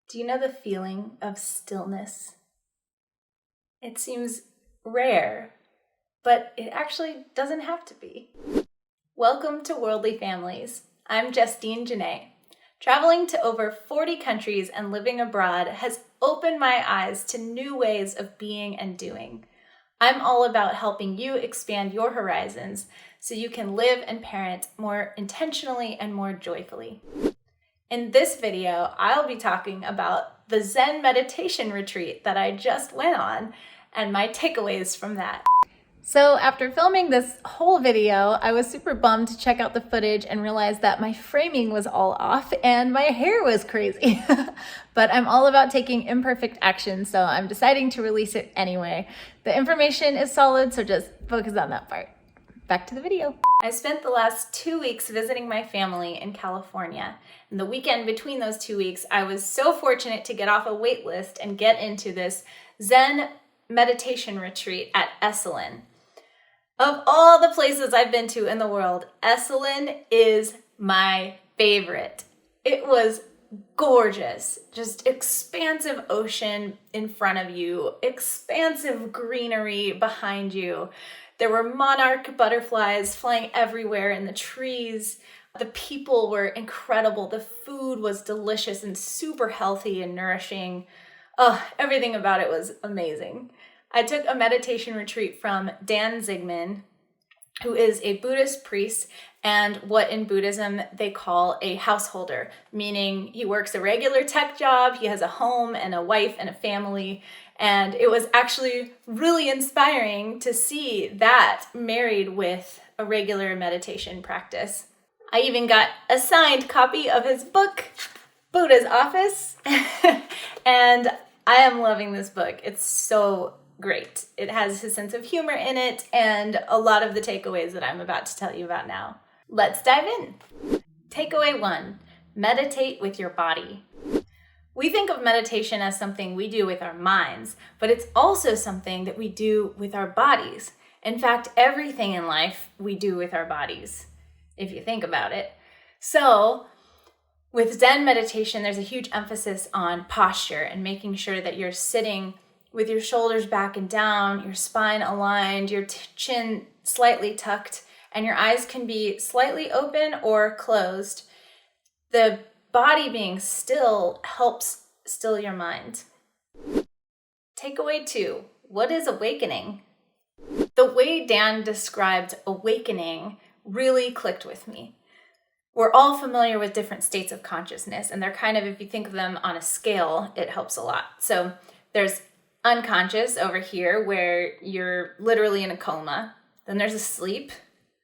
Do you know the feeling of stillness? It seems rare, but it actually doesn't have to be. Welcome to Worldly Families. I'm Justine Jenné. Traveling to over 40 countries and living abroad has opened my eyes to new ways of being and doing. I'm all about helping you expand your horizons so you can live and parent more intentionally and more joyfully. In this video, I'll be talking about the Zen Meditation Retreat that I just went on and my takeaways from that. So after filming this whole video, I was super bummed to check out the footage and realize that my framing was all off and my hair was crazy. But I'm all about taking imperfect action, so I'm deciding to release it anyway. The information is solid, so just focus on that part. Back to the video. I spent the last 2 weeks visiting my family in California. And the weekend between those 2 weeks, I was so fortunate to get off a wait list and get into this Zen Meditation Retreat at Esalen. Of all the places I've been to in the world, Esalen is my favorite. It was gorgeous, just expansive ocean in front of you, expansive greenery behind you. There were monarch butterflies flying everywhere in the trees. The people were incredible. The food was delicious and super healthy and nourishing. Oh, everything about it was amazing. I took a meditation retreat from Dan Zigmond, who is a Buddhist priest and what in Buddhism they call a householder, meaning he works a regular tech job, he has a home and a wife and a family, and it was actually really inspiring to see that married with a regular meditation practice. I even got a signed copy of his book, Buddha's Office, and I am loving this book. It's so great. It has his sense of humor in it and a lot of the takeaways that I'm about to tell you about now. Let's dive in. Takeaway 1, meditate with your body. We think of meditation as something we do with our minds, but it's also something that we do with our bodies. In fact, everything in life we do with our bodies, if you think about it. So, with Zen meditation, there's a huge emphasis on posture and making sure that you're sitting with your shoulders back and down, your spine aligned, your chin slightly tucked, and your eyes can be slightly open or closed. The body being still helps still your mind. Takeaway 2, what is awakening? The way Dan described awakening really clicked with me. We're all familiar with different states of consciousness, and they're kind of, if you think of them on a scale, it helps a lot. So there's unconscious over here where you're literally in a coma. Then there's asleep.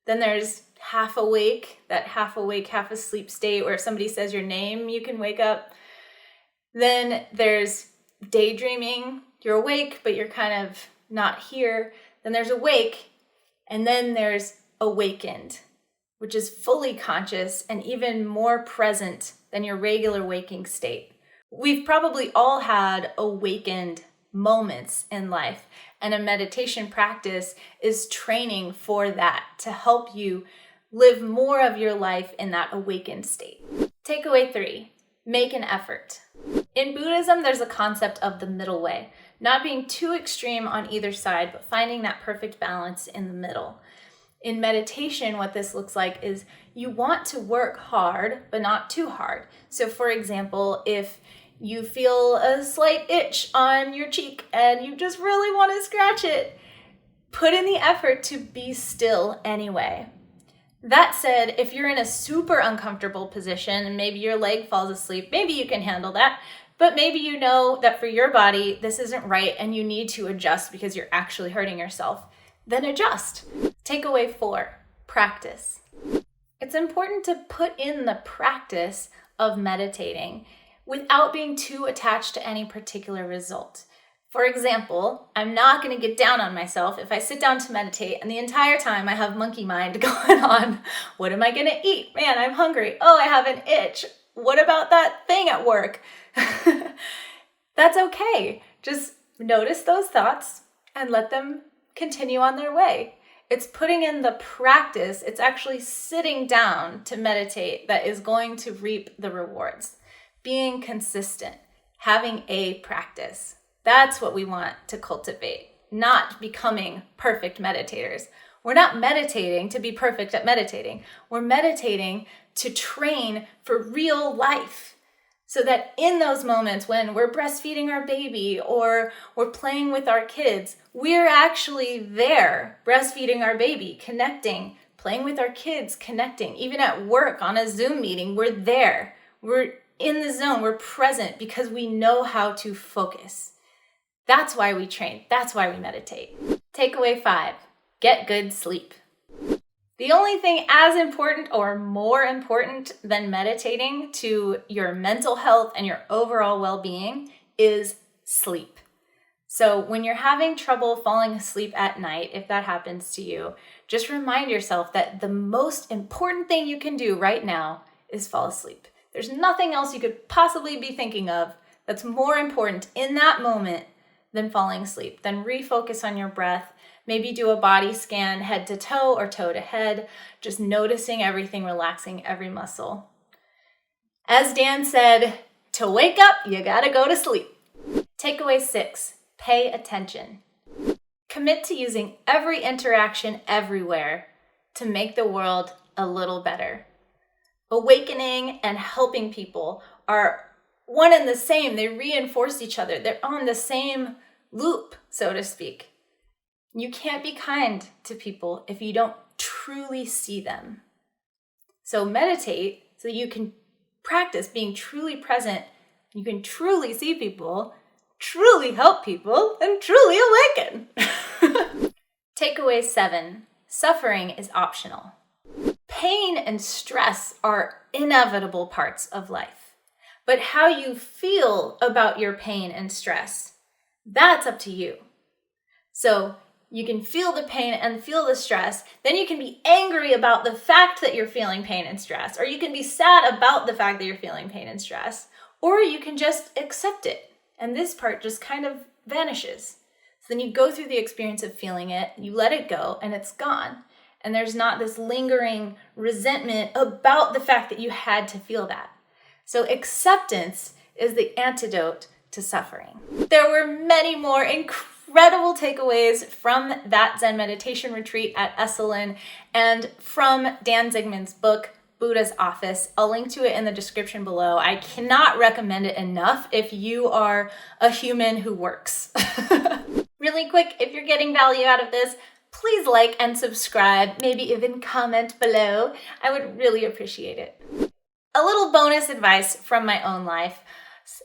Then there's half awake, that half awake, half asleep state where if somebody says your name, you can wake up. Then there's daydreaming. You're awake, but you're kind of not here. Then there's awake, and then there's awakened, which is fully conscious and even more present than your regular waking state. We've probably all had awakened moments in life, and a meditation practice is training for that to help you live more of your life in that awakened state. Takeaway 3, make an effort. In Buddhism, there's a concept of the middle way, not being too extreme on either side, but finding that perfect balance in the middle. In meditation, what this looks like is you want to work hard, but not too hard. So for example, if you feel a slight itch on your cheek and you just really want to scratch it, put in the effort to be still anyway. That said, if you're in a super uncomfortable position and maybe your leg falls asleep, maybe you can handle that, but maybe you know that for your body, this isn't right and you need to adjust because you're actually hurting yourself, then adjust. Takeaway 4, practice. It's important to put in the practice of meditating without being too attached to any particular result. For example, I'm not going to get down on myself if I sit down to meditate and the entire time I have monkey mind going on. What am I going to eat? Man, I'm hungry. Oh, I have an itch. What about that thing at work? That's okay. Just notice those thoughts and let them continue on their way. It's putting in the practice. It's actually sitting down to meditate that is going to reap the rewards. Being consistent, having a practice. That's what we want to cultivate, not becoming perfect meditators. We're not meditating to be perfect at meditating. We're meditating to train for real life, so that in those moments when we're breastfeeding our baby or we're playing with our kids, we're actually there breastfeeding our baby, connecting, playing with our kids, connecting. Even at work on a Zoom meeting, we're there. We're in the zone. We're present because we know how to focus. That's why we train. That's why we meditate. Takeaway 5, get good sleep. The only thing as important or more important than meditating to your mental health and your overall well-being is sleep. So when you're having trouble falling asleep at night, if that happens to you, just remind yourself that the most important thing you can do right now is fall asleep. There's nothing else you could possibly be thinking of that's more important in that moment than falling asleep. Then refocus on your breath. Maybe do a body scan head to toe or toe to head, just noticing everything, relaxing every muscle. As Dan said, to wake up, you gotta go to sleep. Takeaway 6, pay attention. Commit to using every interaction everywhere to make the world a little better. Awakening and helping people are one and the same. They reinforce each other. They're on the same loop, so to speak. You can't be kind to people if you don't truly see them. So meditate so you can practice being truly present. You can truly see people, truly help people, and truly awaken. Takeaway 7, suffering is optional. Pain and stress are inevitable parts of life. But how you feel about your pain and stress, that's up to you. So you can feel the pain and feel the stress. Then you can be angry about the fact that you're feeling pain and stress. Or you can be sad about the fact that you're feeling pain and stress. Or you can just accept it. And this part just kind of vanishes. So then you go through the experience of feeling it, you let it go, and it's gone. And there's not this lingering resentment about the fact that you had to feel that. So acceptance is the antidote to suffering. There were many more incredible takeaways from that Zen Meditation Retreat at Esalen and from Dan Zigmond's book, Buddha's Office. I'll link to it in the description below. I cannot recommend it enough if you are a human who works. Really quick, if you're getting value out of this, please like and subscribe, maybe even comment below. I would really appreciate it. A little bonus advice from my own life.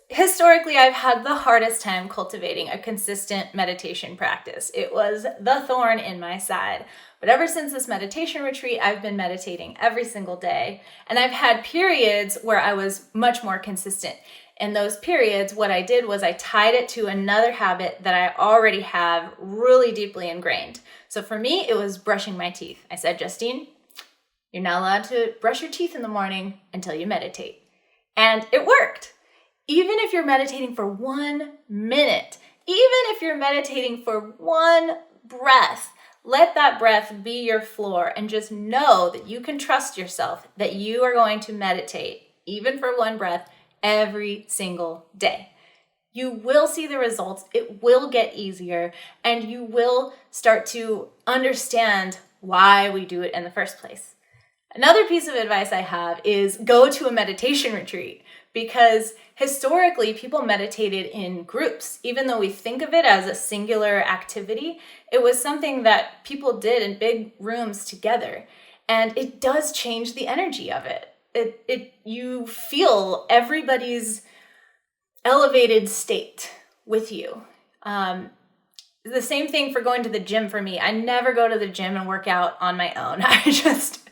Historically, I've had the hardest time cultivating a consistent meditation practice. It was the thorn in my side. But ever since this meditation retreat, I've been meditating every single day. And I've had periods where I was much more consistent. In those periods, what I did was I tied it to another habit that I already have really deeply ingrained. So for me, it was brushing my teeth. I said, Justine, you're not allowed to brush your teeth in the morning until you meditate. And it worked. Even if you're meditating for 1 minute, even if you're meditating for one breath, let that breath be your floor and just know that you can trust yourself that you are going to meditate, even for one breath, every single day. You will see the results. It will get easier, and you will start to understand why we do it in the first place. Another piece of advice I have is go to a meditation retreat, because historically people meditated in groups. Even though we think of it as a singular activity, it was something that people did in big rooms together, and it does change the energy of it. You feel everybody's elevated state with you. The same thing for going to the gym for me. I never go to the gym and work out on my own. I just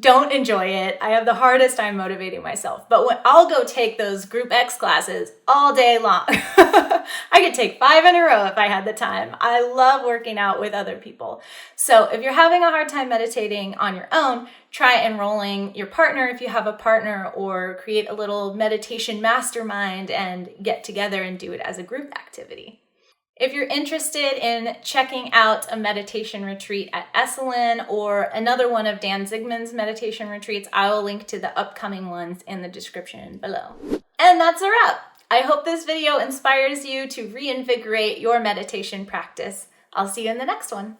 don't enjoy it. I have the hardest time motivating myself. But when I'll go take those group X classes all day long. I could take 5 in a row if I had the time. I love working out with other people. So if you're having a hard time meditating on your own, try enrolling your partner if you have a partner, or create a little meditation mastermind and get together and do it as a group activity. If you're interested in checking out a meditation retreat at Esalen or another one of Dan Zigmond's meditation retreats, I will link to the upcoming ones in the description below. And that's a wrap. I hope this video inspires you to reinvigorate your meditation practice. I'll see you in the next one.